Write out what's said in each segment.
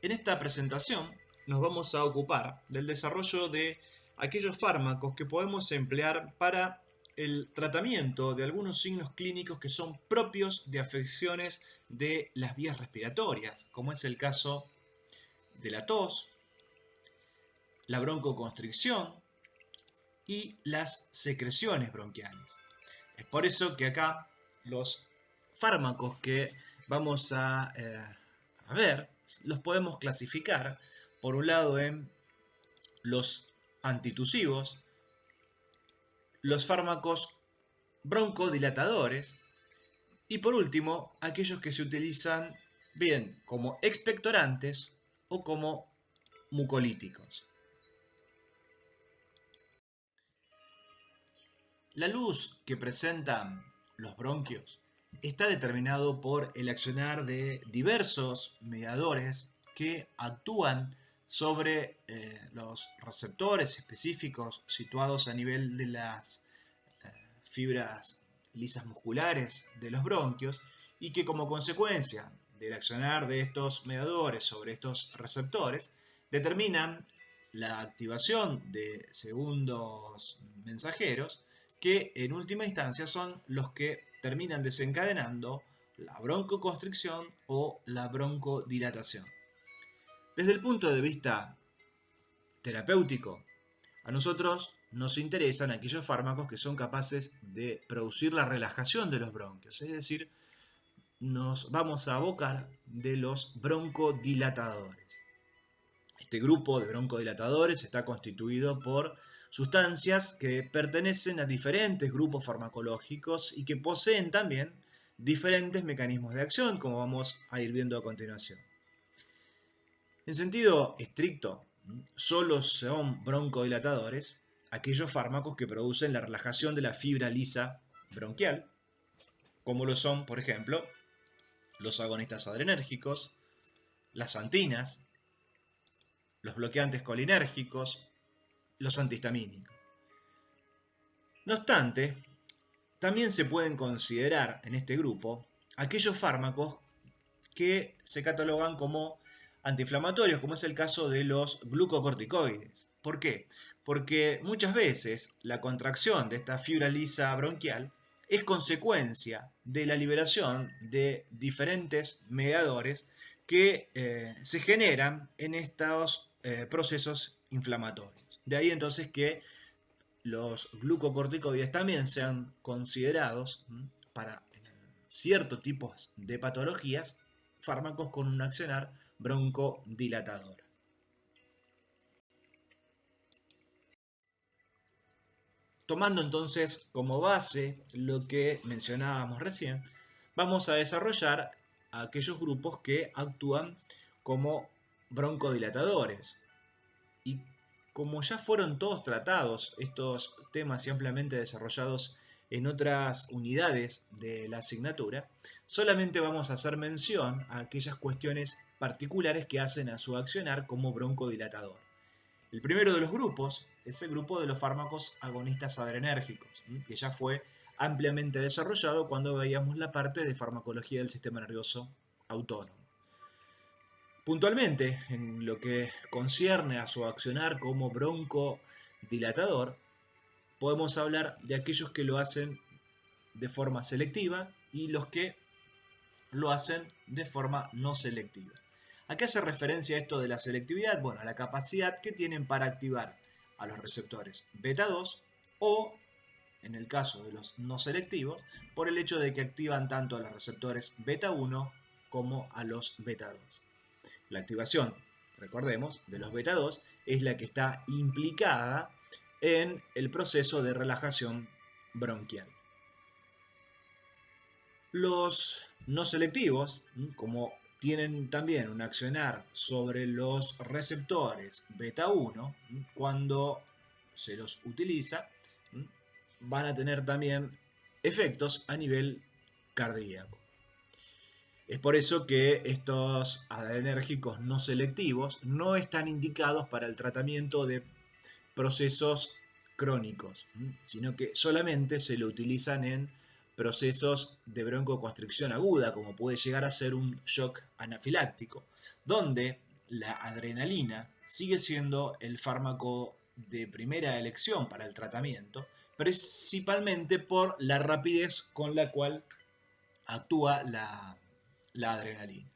En esta presentación nos vamos a ocupar del desarrollo de aquellos fármacos que podemos emplear para el tratamiento de algunos signos clínicos que son propios de afecciones de las vías respiratorias, como es el caso de la tos, la broncoconstricción y las secreciones bronquiales. Es por eso que acá los fármacos que vamos a ver los podemos clasificar por un lado en los antitusivos, los fármacos broncodilatadores y por último aquellos que se utilizan bien como expectorantes o como mucolíticos. La luz que presentan los bronquios está determinado por el accionar de diversos mediadores que actúan sobre los receptores específicos situados a nivel de las fibras lisas musculares de los bronquios y que como consecuencia del accionar de estos mediadores sobre estos receptores determinan la activación de segundos mensajeros que en última instancia son los que terminan desencadenando la broncoconstricción o la broncodilatación. Desde el punto de vista terapéutico, a nosotros nos interesan aquellos fármacos que son capaces de producir la relajación de los bronquios, es decir, nos vamos a abocar de los broncodilatadores. Este grupo de broncodilatadores está constituido por sustancias que pertenecen a diferentes grupos farmacológicos y que poseen también diferentes mecanismos de acción, como vamos a ir viendo a continuación. En sentido estricto, solo son broncodilatadores aquellos fármacos que producen la relajación de la fibra lisa bronquial, como lo son, por ejemplo, los agonistas adrenérgicos, las antinas, los bloqueantes colinérgicos, los antihistamínicos. No obstante, también se pueden considerar en este grupo aquellos fármacos que se catalogan como antiinflamatorios, como es el caso de los glucocorticoides. ¿Por qué? Porque muchas veces la contracción de esta fibra lisa bronquial es consecuencia de la liberación de diferentes mediadores que se generan en estos procesos inflamatorios. De ahí entonces que los glucocorticoides también sean considerados para ciertos tipos de patologías fármacos con un accionar broncodilatador. Tomando entonces como base lo que mencionábamos recién, vamos a desarrollar aquellos grupos que actúan como broncodilatadores. Y como ya fueron todos tratados estos temas y ampliamente desarrollados en otras unidades de la asignatura, solamente vamos a hacer mención a aquellas cuestiones particulares que hacen a su accionar como broncodilatador. El primero de los grupos es el grupo de los fármacos agonistas adrenérgicos, que ya fue ampliamente desarrollado cuando veíamos la parte de farmacología del sistema nervioso autónomo. Puntualmente, en lo que concierne a su accionar como broncodilatador, podemos hablar de aquellos que lo hacen de forma selectiva y los que lo hacen de forma no selectiva. ¿A qué hace referencia esto de la selectividad? Bueno, a la capacidad que tienen para activar a los receptores beta 2 o, en el caso de los no selectivos, por el hecho de que activan tanto a los receptores beta 1 como a los beta 2. La activación, recordemos, de los beta 2 es la que está implicada en el proceso de relajación bronquial. Los no selectivos, como tienen también un accionar sobre los receptores beta 1, cuando se los utiliza, van a tener también efectos a nivel cardíaco. Es por eso que estos adrenérgicos no selectivos no están indicados para el tratamiento de procesos crónicos, sino que solamente se lo utilizan en procesos de broncoconstricción aguda, como puede llegar a ser un shock anafiláctico, donde la adrenalina sigue siendo el fármaco de primera elección para el tratamiento, principalmente por la rapidez con la cual actúa la adrenalina.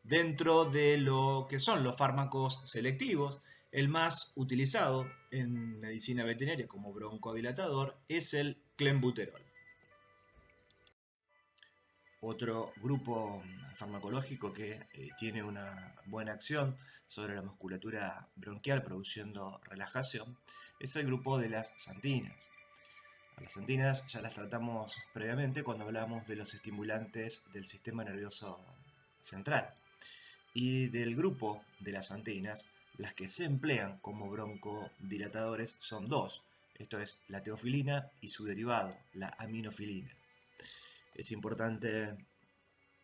Dentro de lo que son los fármacos selectivos, el más utilizado en medicina veterinaria como broncodilatador es el clenbuterol. Otro grupo farmacológico que tiene una buena acción sobre la musculatura bronquial produciendo relajación es el grupo de las xantinas. A las xantinas ya las tratamos previamente cuando hablamos de los estimulantes del sistema nervioso central. Y del grupo de las xantinas, las que se emplean como broncodilatadores son dos. Esto es la teofilina y su derivado, la aminofilina. Es importante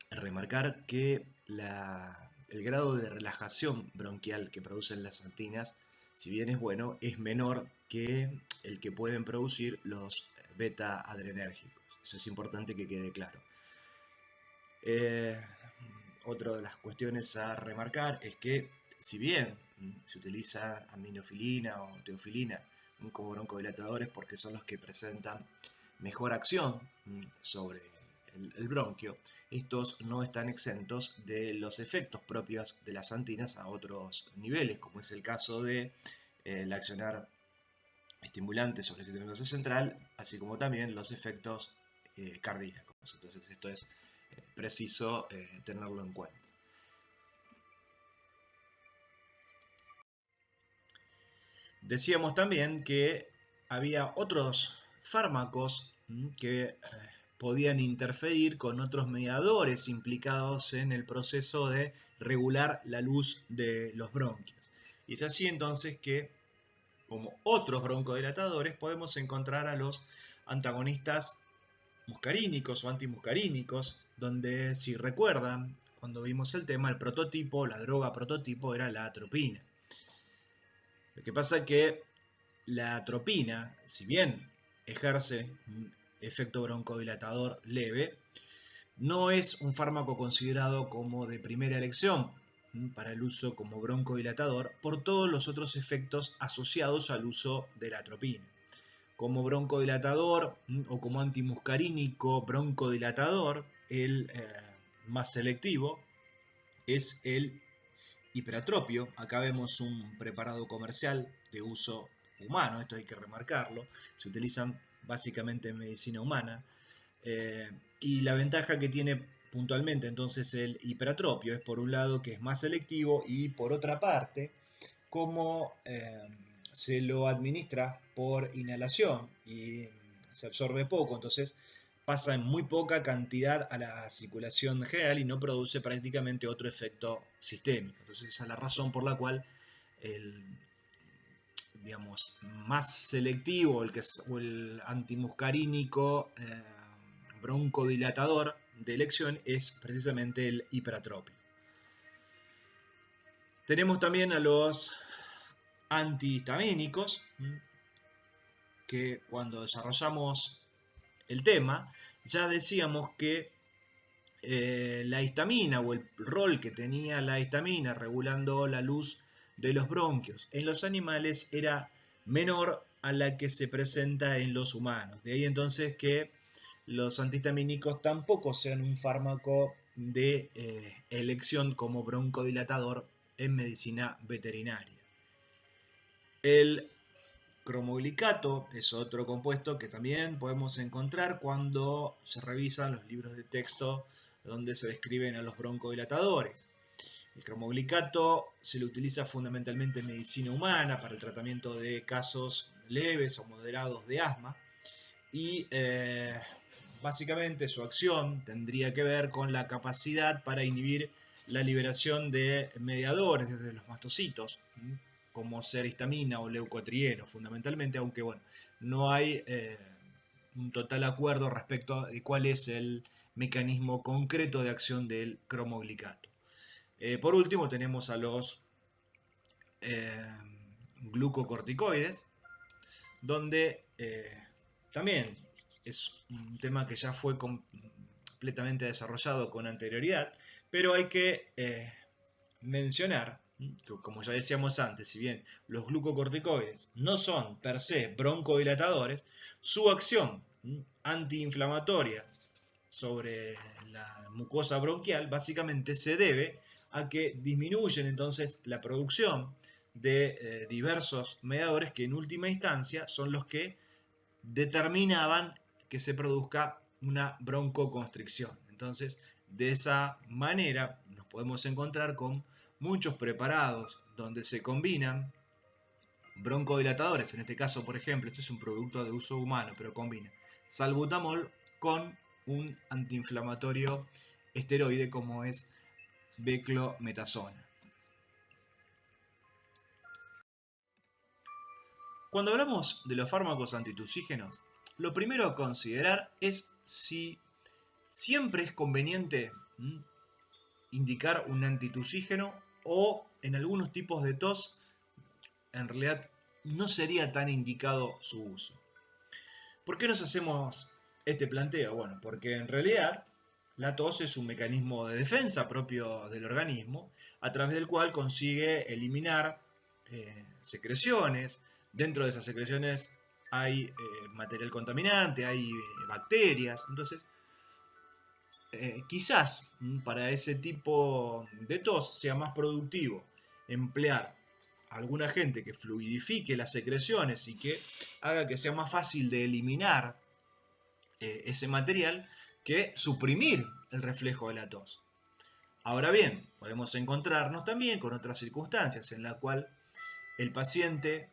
remarcar que el grado de relajación bronquial que producen las xantinas, si bien es bueno, es menor que el que pueden producir los beta-adrenérgicos. Eso es importante que quede claro. Otra de las cuestiones a remarcar es que si bien se utiliza aminofilina o teofilina como broncodilatadores porque son los que presentan mejor acción sobre el bronquio, estos no están exentos de los efectos propios de las xantinas a otros niveles, como es el caso de el accionar estimulante sobre el sistema nervioso central, así como también los efectos cardíacos. Entonces esto es preciso tenerlo en cuenta. Decíamos también que había otros fármacos que podían interferir con otros mediadores implicados en el proceso de regular la luz de los bronquios. Y es así entonces que, como otros broncodilatadores, podemos encontrar a los antagonistas muscarínicos o antimuscarínicos, donde, si recuerdan, cuando vimos el tema, el prototipo, la droga prototipo era la atropina. Lo que pasa es que la atropina, si bien ejerce un efecto broncodilatador leve, no es un fármaco considerado como de primera elección para el uso como broncodilatador por todos los otros efectos asociados al uso de la atropina. Como broncodilatador o como antimuscarínico broncodilatador, el más selectivo es el hiperatropio. Acá vemos un preparado comercial de uso humano, esto hay que remarcarlo, se utilizan básicamente en medicina humana, y la ventaja que tiene puntualmente entonces el hiperatropio es por un lado que es más selectivo y por otra parte como se lo administra por inhalación y se absorbe poco, entonces pasa en muy poca cantidad a la circulación general y no produce prácticamente otro efecto sistémico. Entonces esa es la razón por la cual el, digamos, más selectivo o el antimuscarínico broncodilatador de elección es precisamente el hiperatropio. Tenemos también a los antihistamínicos, que cuando desarrollamos el tema, ya decíamos que la histamina o el rol que tenía la histamina regulando la luz de los bronquios en los animales era menor a la que se presenta en los humanos. De ahí entonces que los antihistamínicos tampoco sean un fármaco de elección como broncodilatador en medicina veterinaria. El cromoglicato es otro compuesto que también podemos encontrar cuando se revisan los libros de texto donde se describen a los broncodilatadores. El cromoglicato se lo utiliza fundamentalmente en medicina humana para el tratamiento de casos leves o moderados de asma y básicamente su acción tendría que ver con la capacidad para inhibir la liberación de mediadores desde los mastocitos, como ser histamina o leucotrieno, fundamentalmente, aunque bueno, no hay un total acuerdo respecto de cuál es el mecanismo concreto de acción del cromoglicato. Por último tenemos a los glucocorticoides, donde también es un tema que ya fue completamente desarrollado con anterioridad, pero hay que mencionar Como ya decíamos antes, si bien los glucocorticoides no son per se broncodilatadores, su acción antiinflamatoria sobre la mucosa bronquial básicamente se debe a que disminuyen entonces la producción de diversos mediadores que en última instancia son los que determinaban que se produzca una broncoconstricción. Entonces, de esa manera nos podemos encontrar con muchos preparados donde se combinan broncodilatadores, en este caso, por ejemplo, esto es un producto de uso humano, pero combina salbutamol con un antiinflamatorio esteroide como es beclometasona. Cuando hablamos de los fármacos antitusígenos, lo primero a considerar es si siempre es conveniente indicar un antitusígeno o en algunos tipos de tos en realidad no sería tan indicado su uso. ¿Por qué nos hacemos este planteo? Bueno, porque en realidad la tos es un mecanismo de defensa propio del organismo a través del cual consigue eliminar secreciones. Dentro de esas secreciones hay material contaminante, hay bacterias. Entonces, quizás para ese tipo de tos sea más productivo emplear algún agente que fluidifique las secreciones y que haga que sea más fácil de eliminar ese material que suprimir el reflejo de la tos. Ahora bien, podemos encontrarnos también con otras circunstancias en la cual el paciente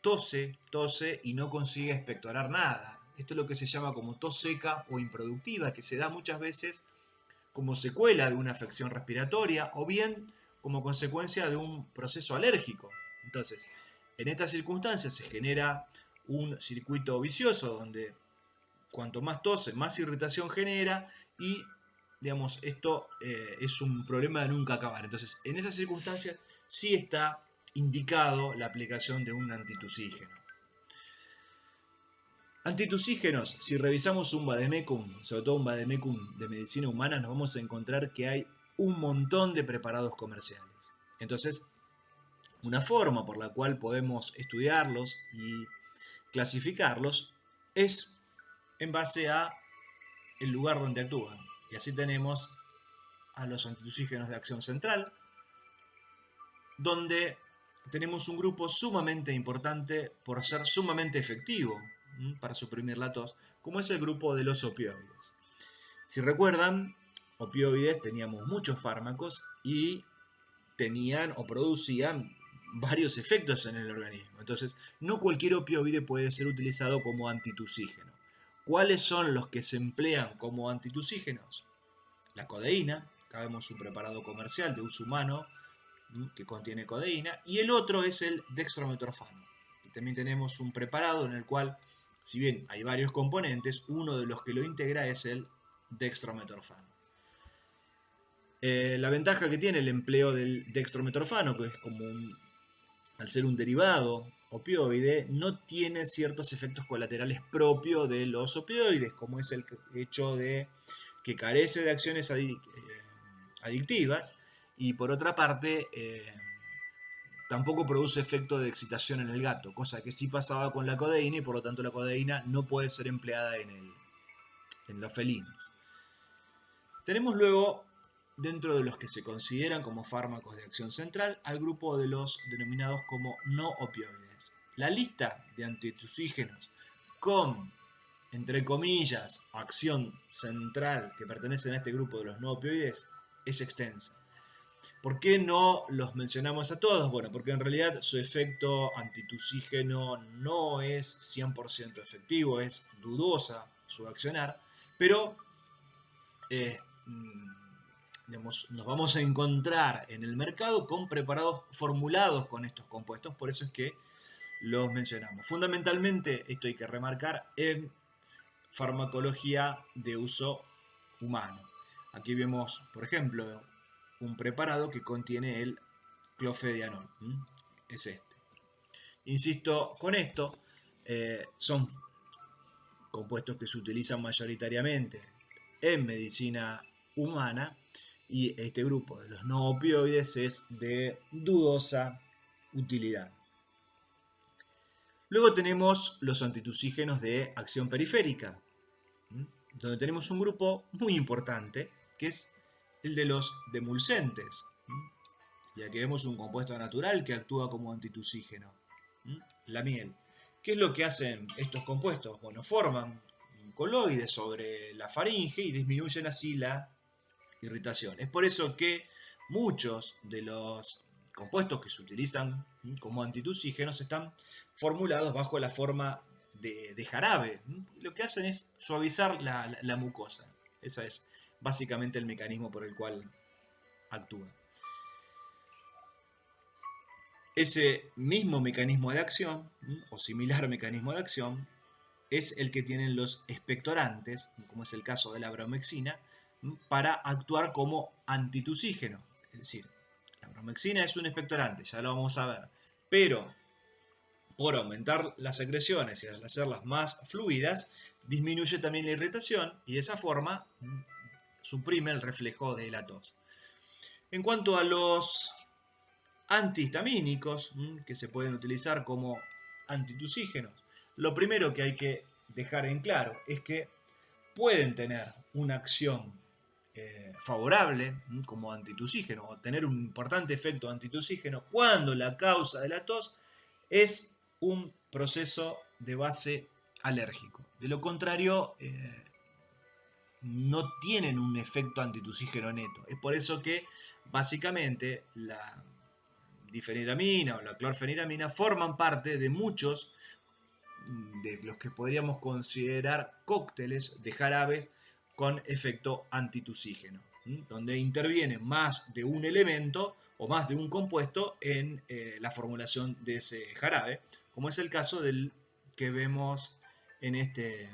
tose y no consigue expectorar nada. Esto es lo que se llama como tos seca o improductiva, que se da muchas veces como secuela de una afección respiratoria o bien como consecuencia de un proceso alérgico. Entonces, en estas circunstancias se genera un circuito vicioso donde cuanto más tose, más irritación genera y, digamos, esto es un problema de nunca acabar. Entonces, en esas circunstancias sí está indicado la aplicación de un antitusígeno. Antitusígenos, si revisamos un vademecum, sobre todo un vademecum de medicina humana, nos vamos a encontrar que hay un montón de preparados comerciales. Entonces, una forma por la cual podemos estudiarlos y clasificarlos es en base a el lugar donde actúan. Y así tenemos a los antitusígenos de acción central, donde tenemos un grupo sumamente importante por ser sumamente efectivo para suprimir la tos, como es el grupo de los opioides. Si recuerdan, opioides teníamos muchos fármacos y tenían o producían varios efectos en el organismo. Entonces, no cualquier opioide puede ser utilizado como antitusígeno. ¿Cuáles son los que se emplean como antitusígenos? La codeína, acá vemos un preparado comercial de uso humano que contiene codeína, y el otro es el dextrometorfano. Y también tenemos un preparado en el cual, si bien hay varios componentes, uno de los que lo integra es el dextrometorfano. La ventaja que tiene el empleo del dextrometorfano, que es como al ser un derivado opioide, no tiene ciertos efectos colaterales propios de los opioides, como es el hecho de que carece de acciones adictivas y por otra parte tampoco produce efecto de excitación en el gato, cosa que sí pasaba con la codeína y por lo tanto la codeína no puede ser empleada en los felinos. Tenemos luego, dentro de los que se consideran como fármacos de acción central, al grupo de los denominados como no opioides. La lista de antitusígenos con, entre comillas, acción central que pertenecen a este grupo de los no opioides es extensa. ¿Por qué no los mencionamos a todos? Bueno, porque en realidad su efecto antitusígeno no es 100% efectivo, es dudosa su accionar, pero digamos, nos vamos a encontrar en el mercado con preparados formulados con estos compuestos, por eso es que los mencionamos. Fundamentalmente, esto hay que remarcar, en farmacología de uso humano. Aquí vemos, por ejemplo, un preparado que contiene el clofedianol. Es este. Insisto con esto, son compuestos que se utilizan mayoritariamente en medicina humana y este grupo de los no opioides es de dudosa utilidad. Luego tenemos los antitusígenos de acción periférica, donde tenemos un grupo muy importante, que es el de los demulcentes. Y aquí vemos un compuesto natural que actúa como antitusígeno, la miel. ¿Qué es lo que hacen estos compuestos? Bueno, forman coloides sobre la faringe y disminuyen así la irritación. Es por eso que muchos de los compuestos que se utilizan como antitusígenos están formulados bajo la forma de jarabe. Lo que hacen es suavizar la mucosa. Ese es básicamente el mecanismo por el cual actúan. Ese mismo mecanismo de acción, o similar mecanismo de acción, es el que tienen los expectorantes, como es el caso de la bromexina, para actuar como antitusígeno. Es decir, la bromexina es un expectorante, ya lo vamos a ver, pero por aumentar las secreciones y al hacerlas más fluidas, disminuye también la irritación y de esa forma suprime el reflejo de la tos. En cuanto a los antihistamínicos, que se pueden utilizar como antitusígenos, lo primero que hay que dejar en claro es que pueden tener una acción favorable como antitusígeno o tener un importante efecto antitusígeno cuando la causa de la tos es un proceso de base alérgico. De lo contrario, no tienen un efecto antitusígeno neto. Es por eso que básicamente la difeniramina o la clorfeniramina forman parte de muchos de los que podríamos considerar cócteles de jarabes con efecto antitusígeno, donde interviene más de un elemento o más de un compuesto en la formulación de ese jarabe, como es el caso del que vemos en este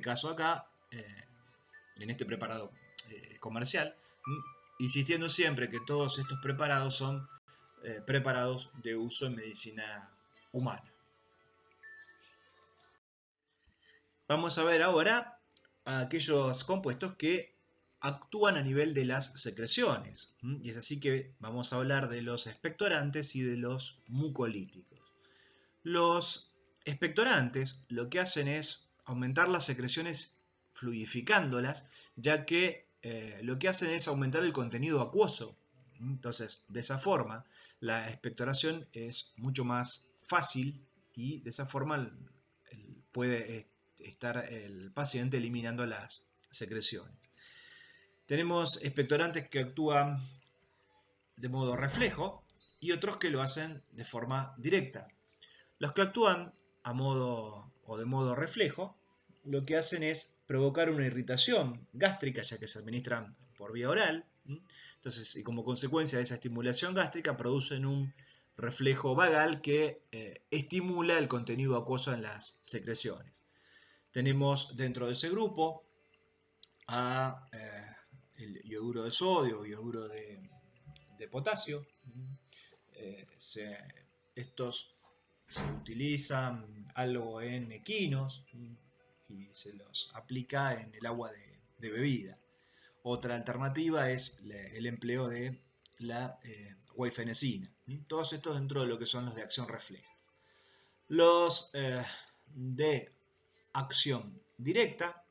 caso acá, en este preparado comercial, insistiendo siempre que todos estos preparados son preparados de uso en medicina humana. Vamos a ver ahora aquellos compuestos que actúan a nivel de las secreciones. Y es así que vamos a hablar de los expectorantes y de los mucolíticos. Los expectorantes lo que hacen es aumentar las secreciones fluidificándolas, ya que lo que hacen es aumentar el contenido acuoso. Entonces, de esa forma, la expectoración es mucho más fácil y de esa forma puede estar el paciente eliminando las secreciones. Tenemos expectorantes que actúan de modo reflejo y otros que lo hacen de forma directa. Los que actúan a modo o de modo reflejo, lo que hacen es provocar una irritación gástrica, ya que se administran por vía oral. Entonces, y como consecuencia de esa estimulación gástrica, producen un reflejo vagal que estimula el contenido acuoso en las secreciones. Tenemos dentro de ese grupo a el ioduro de sodio, ioduro de potasio. Estos se utilizan algo en equinos y se los aplica en el agua de bebida. Otra alternativa es el empleo de la guaifenesina. Todos estos dentro de lo que son los de acción refleja. Los de acción directa,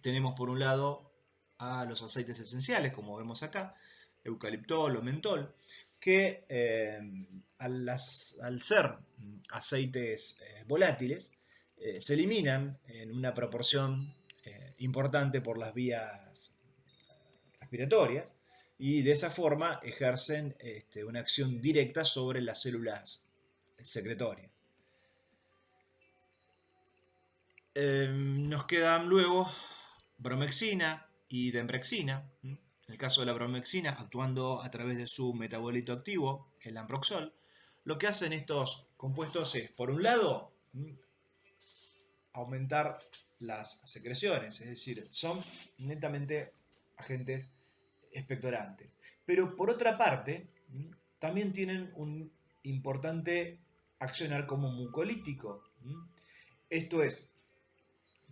tenemos por un lado a los aceites esenciales, como vemos acá, eucaliptol o mentol, que al ser aceites volátiles, se eliminan en una proporción importante por las vías respiratorias y de esa forma ejercen una acción directa sobre las células secretorias. Nos quedan luego bromexina y dembrexina. En el caso de la bromexina, actuando a través de su metabolito activo, el amproxol, lo que hacen estos compuestos es, por un lado, aumentar las secreciones, es decir, son netamente agentes expectorantes. Pero por otra parte, también tienen un importante accionar como mucolítico. Esto es,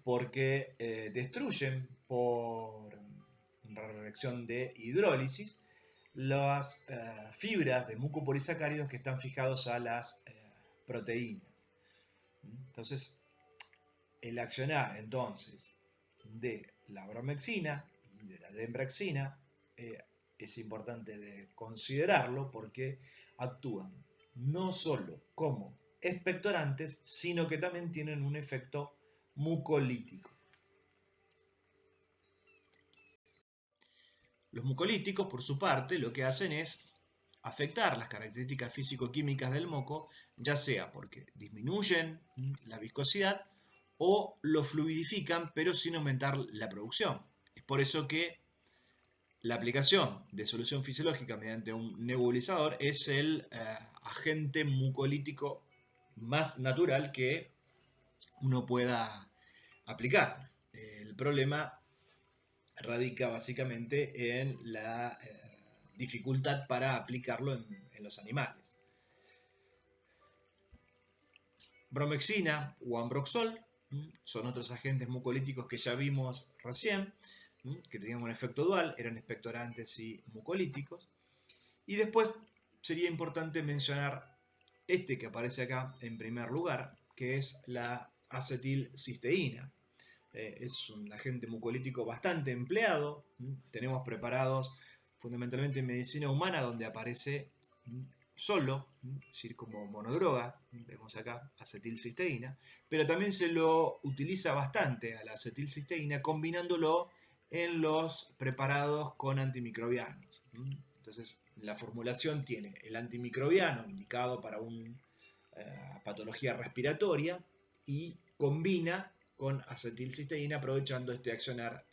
porque destruyen por reacción de hidrólisis, las fibras de mucopolisacáridos que están fijados a las proteínas. Entonces, el accionar entonces de la bromexina y de la dembraxina es importante de considerarlo porque actúan no solo como expectorantes, sino que también tienen un efecto mucolítico. Los mucolíticos, por su parte, lo que hacen es afectar las características físico-químicas del moco, ya sea porque disminuyen la viscosidad o lo fluidifican, pero sin aumentar la producción. Es por eso que la aplicación de solución fisiológica mediante un nebulizador es el agente mucolítico más natural que uno pueda aplicar. El problema radica básicamente en la dificultad para aplicarlo en los animales. Bromexina o ambroxol son otros agentes mucolíticos que ya vimos recién, que tenían un efecto dual, eran expectorantes y mucolíticos. Y después sería importante mencionar este que aparece acá en primer lugar, que es la acetilcisteína. Es un agente mucolítico bastante empleado. Tenemos preparados fundamentalmente en medicina humana donde aparece solo, es decir, como monodroga, vemos acá acetilcisteína, pero también se lo utiliza bastante a la acetilcisteína combinándolo en los preparados con antimicrobianos. Entonces, la formulación tiene el antimicrobiano indicado para una patología respiratoria y combina con acetilcisteína aprovechando este accionar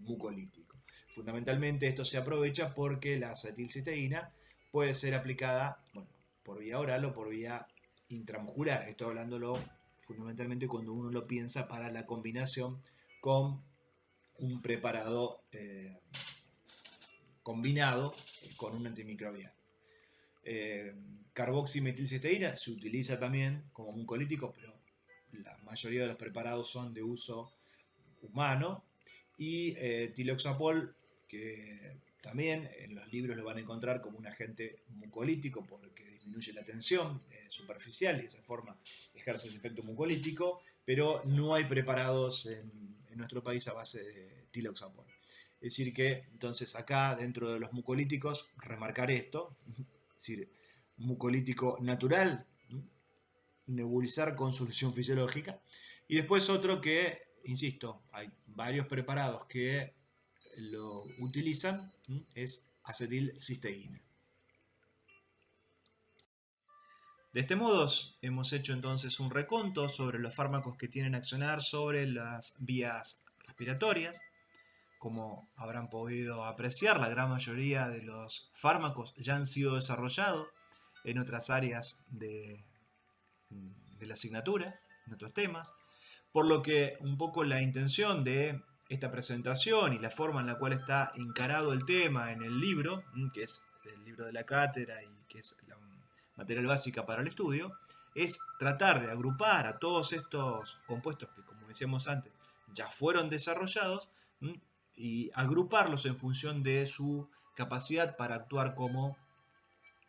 mucolítico. Fundamentalmente esto se aprovecha porque la acetilcisteína puede ser aplicada por vía oral o por vía intramuscular. Estoy hablándolo fundamentalmente cuando uno lo piensa para la combinación con un preparado combinado con un antimicrobiano. Carboximetilcisteína se utiliza también como mucolítico, pero la mayoría de los preparados son de uso humano. Y tiloxapol, que también en los libros lo van a encontrar como un agente mucolítico porque disminuye la tensión superficial y de esa forma ejerce ese efecto mucolítico, pero no hay preparados en nuestro país a base de tiloxapol. Es decir que entonces acá dentro de los mucolíticos remarcar esto, es decir, mucolítico natural, nebulizar con solución fisiológica, y después otro que, insisto, hay varios preparados que lo utilizan, es acetilcisteína. De este modo hemos hecho entonces un reconto sobre los fármacos que tienen accionar sobre las vías respiratorias. Como habrán podido apreciar, la gran mayoría de los fármacos ya han sido desarrollados en otras áreas de la asignatura, en otros temas, por lo que un poco la intención de esta presentación y la forma en la cual está encarado el tema en el libro, que es el libro de la cátedra y que es la material básica para el estudio, es tratar de agrupar a todos estos compuestos que, como decíamos antes, ya fueron desarrollados y agruparlos en función de su capacidad para actuar como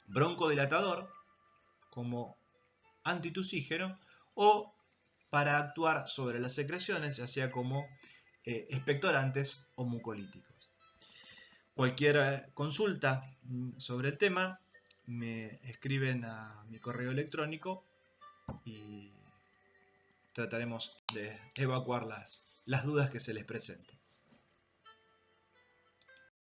broncodilatador, como antitusígeno o para actuar sobre las secreciones, ya sea como expectorantes o mucolíticos. Cualquier consulta sobre el tema me escriben a mi correo electrónico y trataremos de evacuar las dudas que se les presenten.